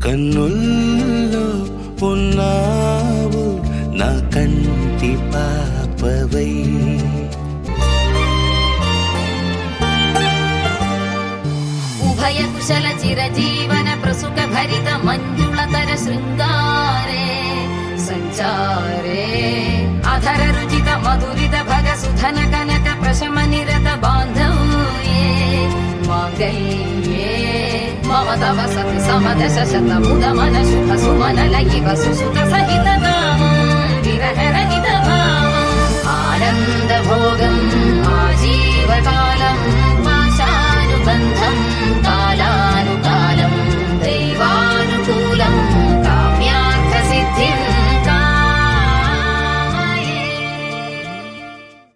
కన్నుల్లో ఉన్నావు నా కంటి పాపవై. ఉభయ కుశల చిరజీవన ప్రసుక భరిత మంజుళతర శృంగారే సంచారే అధర రుచిత మధురిత భగ సుధన కనక ప్రశమ నిరత బాంధవ్యే మాంగళ్యే మమ తవ సతి సమదశ శత ముద మన శుభ సుమన లయివ సుసుత సహిత